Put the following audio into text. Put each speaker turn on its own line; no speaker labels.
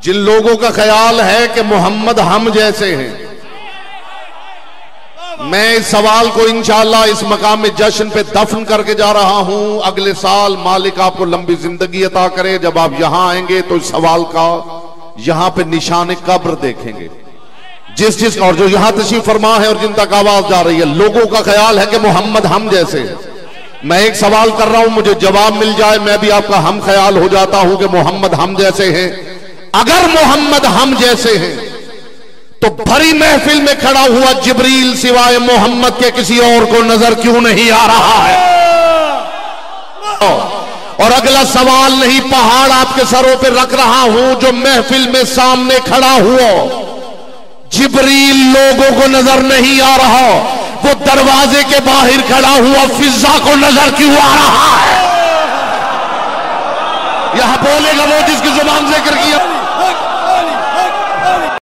جن لوگوں کا خیال ہے کہ محمد ہم جیسے ہیں، میں اس سوال کو انشاءاللہ اس مقام میں جشن پہ دفن کر کے جا رہا ہوں۔ اگلے سال مالک آپ کو لمبی زندگی عطا کرے، جب آپ یہاں آئیں گے تو اس سوال کا یہاں پہ نشان قبر دیکھیں گے۔ جس اور جو یہاں تشریف فرما ہے اور جن تک آواز جا رہی ہے، لوگوں کا خیال ہے کہ محمد ہم جیسے ہیں۔ میں ایک سوال کر رہا ہوں، مجھے جواب مل جائے، میں بھی آپ کا ہم خیال ہو جاتا ہوں کہ محمد ہم جیسے ہیں۔ اگر محمد ہم جیسے ہیں تو بھری محفل میں کھڑا ہوا جبریل سوائے محمد کے کسی اور کو نظر کیوں نہیں آ رہا ہے؟ اور اگلا سوال نہیں، پہاڑ آپ کے سروں پہ رکھ رہا ہوں، جو محفل میں سامنے کھڑا ہوا جبریل لوگوں کو نظر نہیں آ رہا، وہ دروازے کے باہر کھڑا ہوا فضا کو نظر کیوں آ رہا ہے؟ یہاں بولے گا وہ جس کی زبان ذکر کیا